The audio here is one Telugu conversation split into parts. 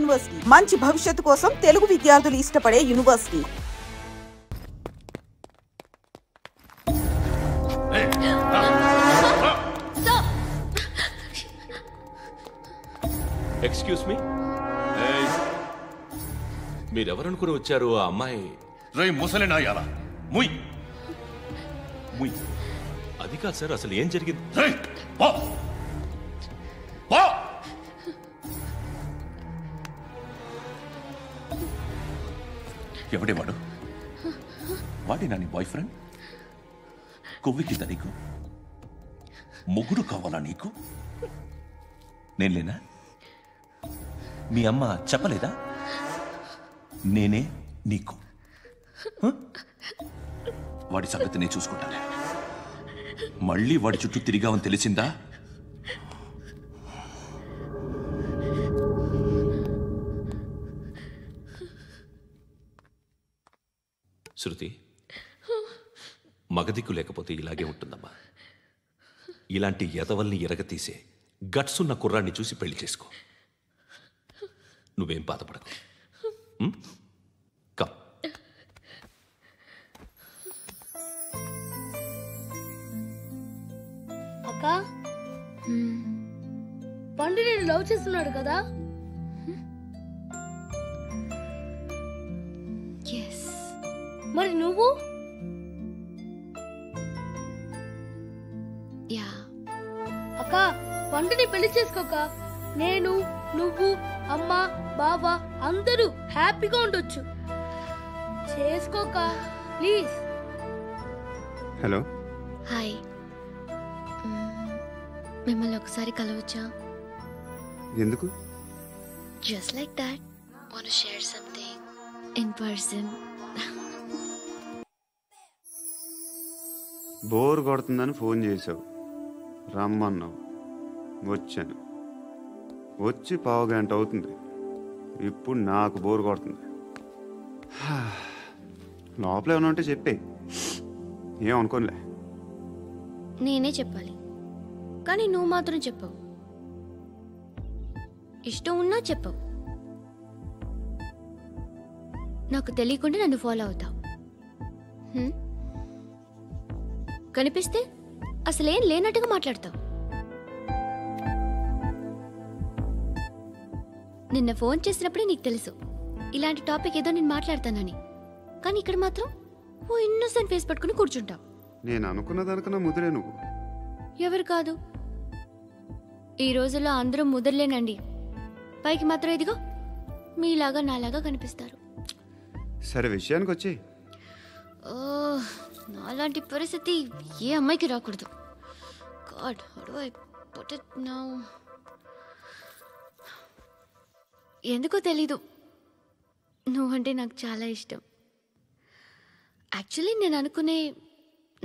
యూనివర్సిటీ, మంచి భవిష్యత్తు కోసం తెలుగు విద్యార్థులు ఇష్టపడే యూనివర్సిటీ. ఎక్స్క్యూజ్ మీ, మీరెవరనుకుని వచ్చారు? ఆ అమ్మాయి రై ముసలి నాయాల ముయ్ ముయ్. అది కాదు సార్, అసలు ఏం జరిగింది? ఎవడేవాడు? వాడేనా నీ బాయ్ ఫ్రెండ్? కొవ్వికింద నీకు? మొగుడు కావాలా నీకు? నేను లేనా? మీ అమ్మ చెప్పలేదా నేనే నీకు? వాడి సంగతి నేను చూసుకుంటానే. మళ్ళీ వాడి చుట్టూ తిరిగావని తెలిసిందా? శృతి, మగదిక్కు లేకపోతే ఇలాగే ఉంటుందమ్మా. ఇలాంటి ఎదవల్ని ఎరగతీసే గట్స్ ఉన్న కుర్రాన్ని చూసి పెళ్లి చేసుకో. నువ్వేం బాధపడకు. కమ్. అక్క, పండు నేను లవ్ చేస్తున్నాడు కదా? మరి నువ్వు? అక్క, పండుని పెళ్లి చేసుకోక నేను, నువ్వు, అమ్మ, బావ అందరూ హ్యాపీగా ఉండొచ్చు. చేసుకోక ప్లీజ్. Hello, hi. మిమ్మల్ని ఒకసారి కలవచ్చా? ఎందుకు? Just like that. Want to share something in person. Bore కొడుతుందని ఫోన్ చేసావు, రమ్మన్నావు, వచ్చాను. వచ్చి పావు గంట అవుతుంది. ఇప్పుడు నాకు బోర్ కొడుతుంది. లోపల ఏమైనా ఉంటే చెప్పే, ఏమనుకోనిలే. నేనే చెప్పాలి, కానీ నువ్వు మాత్రం చెప్పవు. ఇష్టం ఉన్నా చెప్పవు. నాకు తెలియకుండా నన్ను ఫాలో అవుతావు. కనిపిస్తే అసలేం లేనట్టుగా మాట్లాడతావు. నిన్న ఫోన్ చేసినప్పుడే నీకు తెలుసు ఇలాంటి టాపిక్ ఏదో నేను మాట్లాడతానని. కానీ ఇక్కడ మాత్రం ఓ ఇన్నోసెంట్ ఫేస్ పట్టుకుని కూర్చుంటావు. నేను అనుకున్నదనుకున్న ముదిరే నువ్వు. ఎవరు కాదు, ఈ రోజుల్లో అందరూ ముదరలేనండి. పైకి మాత్రం ఇదిగో మీలాగా నాలాగా కనిపిస్తారు. సరే, విషయానికి వచ్చి. నాలాంటి పరిస్థితి ఏ అమ్మాయికి రాకూడదు. God, how do I put it now? ఎందుకో తెలీదు, నువ్వంటే నాకు చాలా ఇష్టం. యాక్చువల్లీ నేను అనుకునే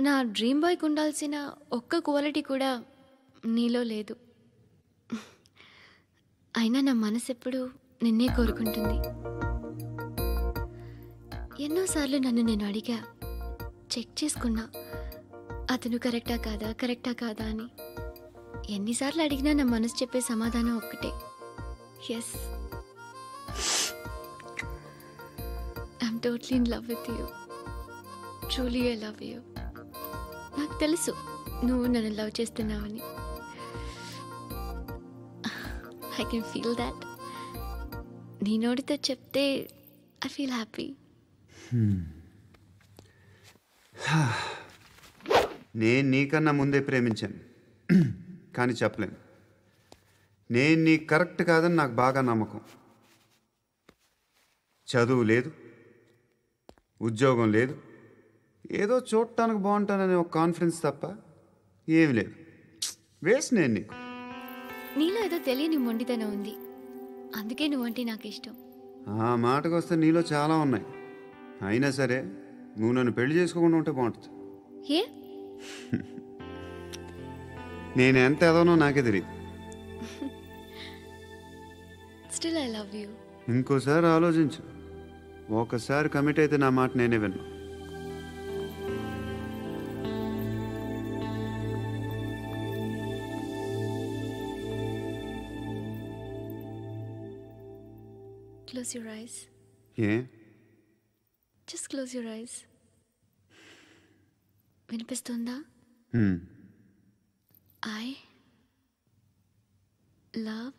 నా డ్రీమ్ బాయ్కి ఉండాల్సిన ఒక్క క్వాలిటీ కూడా నీలో లేదు. అయినా నా మనసు ఎప్పుడు నిన్నే కోరుకుంటుంది. ఎన్నోసార్లు నన్ను నేను అడిగా, చెక్ చేసుకున్నా అతను కరెక్టా కాదా అని. ఎన్నిసార్లు అడిగినా నా మనసు చెప్పే సమాధానం ఒక్కటే, yes, I'm totally in love with you. Truly I love you. నాకు తెలుసు నువ్వు నన్ను లవ్ చేస్తున్నావని. I can feel that. నీ నోటితో చెప్తే ఐ ఫీల్ హ్యాపీ. నేను నీకన్నా ముందే ప్రేమించాను, కానీ చెప్పలేను. నేను నీకు కరెక్ట్ కాదని నాకు బాగా నమ్మకం. చదువు లేదు, ఉద్యోగం లేదు, ఏదో చూడటానికి బాగుంటాననే ఒక కాన్ఫిడెన్స్ తప్ప ఏమి లేదు. వేస్ట్ నేను నీకు. నీలో ఏదో తెలియని మొండితనం ఉంది, అందుకే నువ్వంటే నాకు ఇష్టం. ఆ మాటకు వస్తే నీలో చాలా ఉన్నాయి. అయినా సరే నువ్వు నన్ను పెళ్లి చేసుకోకుండా ఉంటే బాగుంటుంది. ఏ? నేను ఎంత ఎదవనో నాకే తెలియదు. Still I love you. ఇంకోసారి ఆలోచించు. ఒకసారి కమిట్ అయితే నా మాట నేనే విన్నా. Close your eyes. A Just close your eyes. వినిపిస్తుందా? I love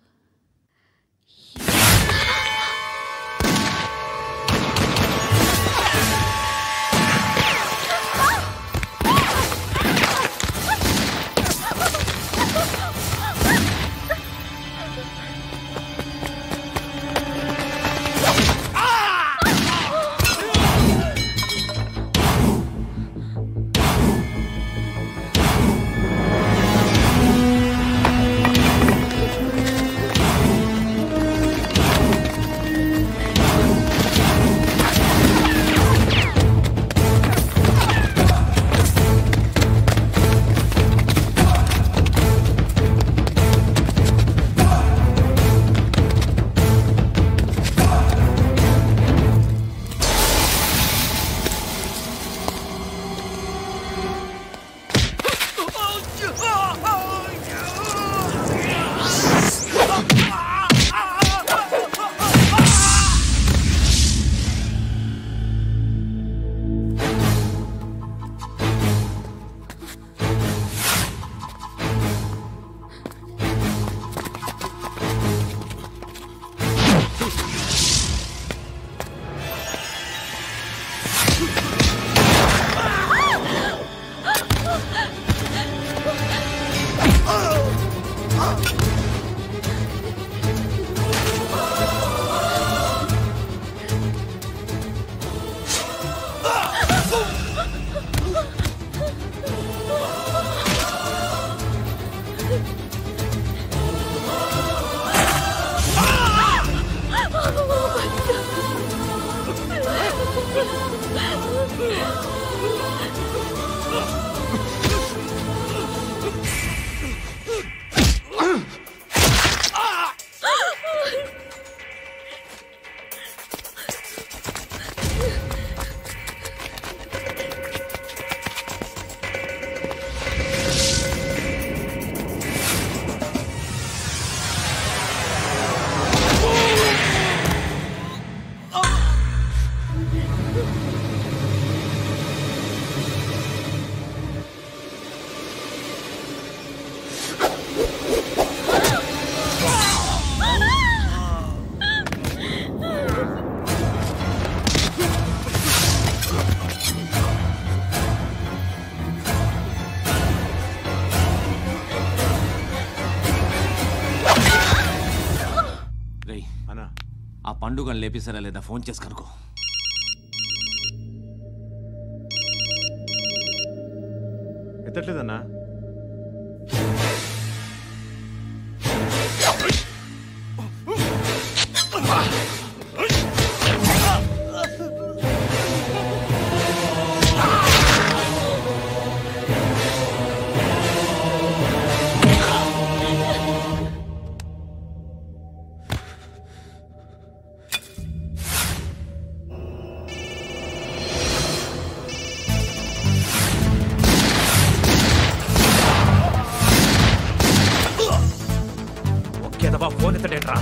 పండుగను లేపేసారా లేదా ఫోన్ చేసి కనుకో. ఎత్తట్లేదన్నా. ఫోన్ ఎత్తడేట్రా?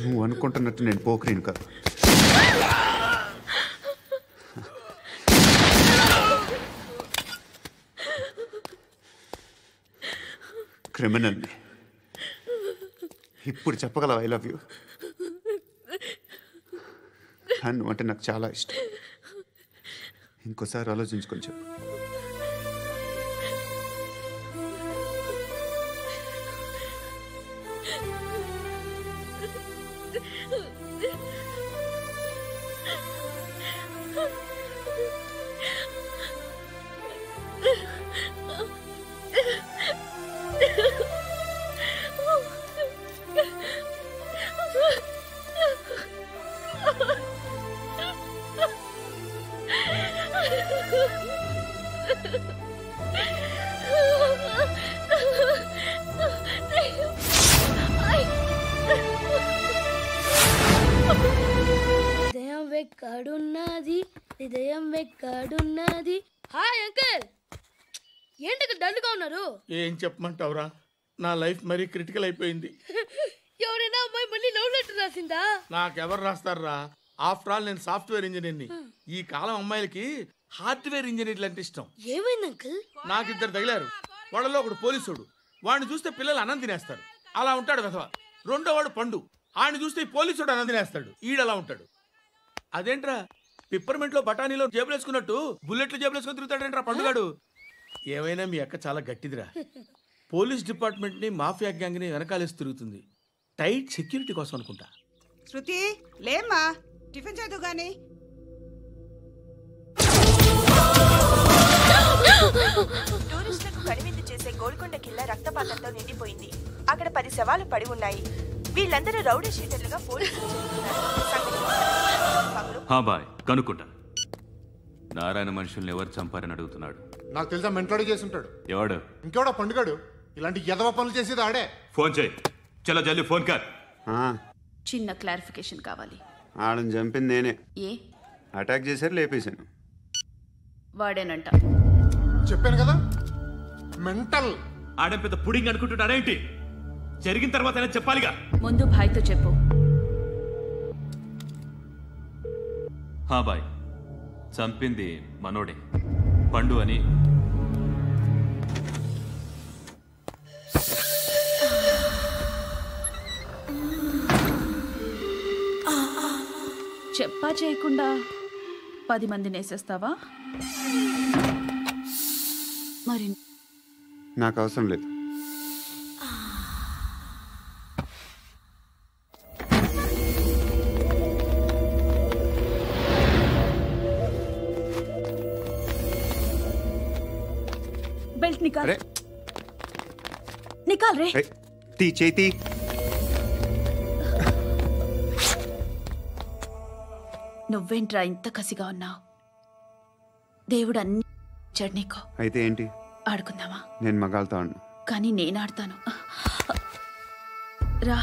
నువ్వు అనుకుంటున్నట్టు నేను పోకరీను కాదు. క్రిమినల్ని. ఇప్పుడు చెప్పగలవు ఐ లవ్ యూ. నువ్వు అంటే నాకు చాలా ఇష్టం. ఇంకోసారి ఆలోచించుకొని చెప్పు. హృదయం వెక్కడున్నది, హృదయం వెక్కడున్నది. హాయ్ అంకుల్, ఏంటి డల్గా ఉన్నారు? ఏం చెప్పమంటావురా, నా లైఫ్ మరీ క్రిటికల్ అయిపోయింది. ఎవరైనా అమ్మాయి మళ్ళీ లవ్ లెటర్ రాసిందా? నాకెవరు రాస్తారా? ఆఫ్టర్ ఆల్ నేను సాఫ్ట్వేర్ ఇంజనీర్ని. ఈ కాలం అమ్మాయిలకి హార్డ్వేర్ ఇంజనీర్లు అంటే ఇష్టం. ఏమైంది అంకుల్? నాకు ఇద్దరు తగిలారు. వాళ్ళలో ఒకడు పోలీసుడు. వాడిని చూస్తే పిల్లలు అన్నం తినేస్తారు, అలా ఉంటాడు వెధవ. రెండో వాడు పండు. ఆయన చూస్తే పోలీసుడు అన్నం తినేస్తాడు, ఈడలా ఉంటాడు. అదేంట్రా పిప్పర్మెంట్ లో బఠానీలో జేబులు వేసుకున్నట్టు బుల్లెట్లు జేబులు వేసుకుని తిరుగుతాడేంట్రా పండుగాడు? ఏమైనా మీ అక్క చాలా గట్టిదిరా. పోలీస్ డిపార్ట్మెంట్ ని మాఫియా గ్యాంగ్ ని వెనకాలేసి తిరుగుతుంది. టైట్ సెక్యూరిటీ కోసం అనుకుంటా. శృతి లేమ్మా, టిఫిన్ చేదు గాని. టూరిస్టులకు కనువిందు చేసే గోల్కొండ కిల్లా రక్తపాతంతో నిండిపోయింది. అక్కడ 10 శవాలు పడి ఉన్నాయి. వీళ్ళందరూ రౌడీ షీటర్లుగా పోలీసులు బాయ్ కనుక్కుంటా. నారాయణ మనుషుల్ని ఎవరు చంపారని అడుగుతున్నాడు. నాకు తెలుసా మెంటోడి చేసి ఉంటాడు. ఎవడు? ఇంకెవడో పండుగాడు. ఇలాంటి ఎదవ పనులు చేసేది ఆడే. ఫోన్ చేయి. చలో జల్దీ ఫోన్ కర్. చిన్న క్లారిఫికేషన్ కావాలి. ఆడని చంపింది నేనే. ఏ అటాక్ చేశారు, లేపేశాను. వాడేనంట. చెప్పాను కదా మెంటల్. ఆడే పెద్ద పుడింగ్ అనుకుంటున్నాడేంటి? జరిగిన తర్వాత అయినా చెప్పాలిగా. ముందు భాయ్తో చెప్పు. బాయ్ చంపింది మనోడే, పండు అని. చెప్పా చేయకుండా 10 మందిని వేసేస్తావా? మరి నాకు అవసరం లేదు. बेल्ट निकाल। निकाल रे। ती चेती నువ్వేంట్రా ఇంత కసిగా ఉన్నావు? దేవుడు అన్ని ఇచ్చాడు నీకు. అయితే ఏంటి? ఆడుకుందామా? నేను మగాళ్ళతో ఆడను. కానీ నేను ఆడతాను. రా.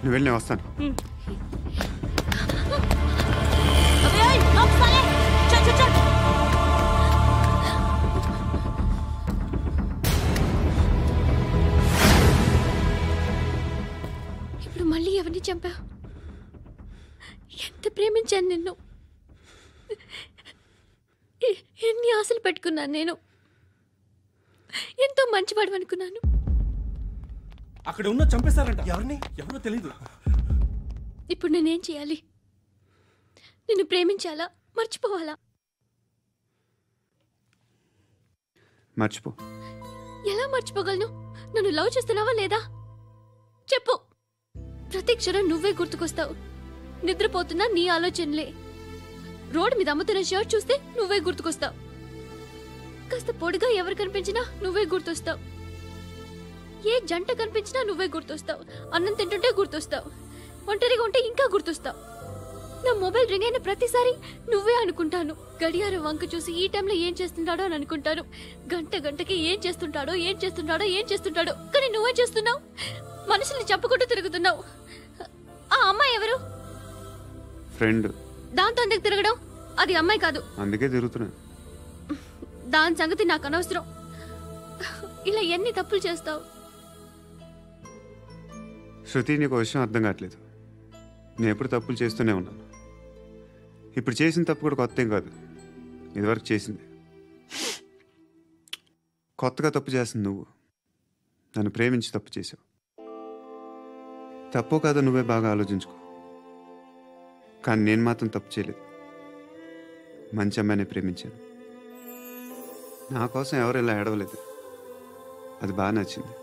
నువ్వు వెళ్ళి నేను వస్తాను. ఇప్పుడు మళ్ళీ ఎవరిని చంపా? ఎంత ప్రేమించాను నిన్ను, ఎన్ని ఆశలు పెట్టుకున్నాను నేను. ఎంతో మంచివాడు అనుకున్నాను. అక్కడ ఉన్న చంపేస్తారంట. ఎవరిని? ఎవరో తెలీదు. ఇప్పుడు నేనేం చేయాలి? నిన్ను ప్రేమించాలా, మర్చిపోవాలా? మర్చిపో. ఎలా మర్చిపోగలను? నన్ను లవ్ చేస్తున్నావా లేదా చెప్పు. ప్రతి క్షణం నువ్వే గుర్తుకొస్తావు. నిద్రపోతున్నా నీ ఆలోచనలే. రోడ్డు మీద అమ్ముతున్న షర్ట్ చూస్తే నువ్వే గుర్తుకొస్తావు. కాస్త పొడిగా ఎవరు కనిపించినా నువ్వే గుర్తొస్తావు. ఏ జంట కనిపించినా నువ్వే గుర్తొస్తావు. అన్నం తింటుంటే గుర్తొస్తావు. ఒంటరిగా ఉంటే ఇంకా గుర్తొస్తావు. నా మొబైల్ రింగ్ అయిన ప్రతిసారి నువ్వే అనుకుంటాను. గడియారం వంక చూసి ఈ టైంలో ఏం చేస్తుంటాడో అని అనుకుంటాను. గంటకి ఏం చేస్తుంటాడో కానీ నువ్వే చేస్తున్నావు. మనుషుల్ని చెప్పుకుంటూ తిరుగుతున్నావు. ఆ అమ్మాయి ఎవరు? ఫ్రెండ్. దాంతో ఎందుకు తిరగడం? అది అమ్మాయి కాదు. అందుకే తిరుగుతున్నా. దాని సంగతి నాకు అనవసరం. ఇలా ఎన్ని తప్పులు చేస్తావు? శృతి, నీకు విషయం అర్థం కావట్లేదు. నేను ఎప్పుడు తప్పులు చేస్తూనే ఉన్నాను. ఇప్పుడు చేసిన తప్పు కూడా కొత్త ఏం కాదు, ఇదివరకు చేసింది. కొత్తగా తప్పు చేస్తుంది నువ్వు. నన్ను ప్రేమించి తప్పు చేసావు. తప్పో కాదో నువ్వే బాగా ఆలోచించుకో. కానీ నేను మాత్రం తప్పు చేయలేదు. మంచి అమ్మాయిని ప్రేమించాను. నా కోసం ఎవరు ఇలా ఏడవలేదు. అది బాగా నచ్చింది.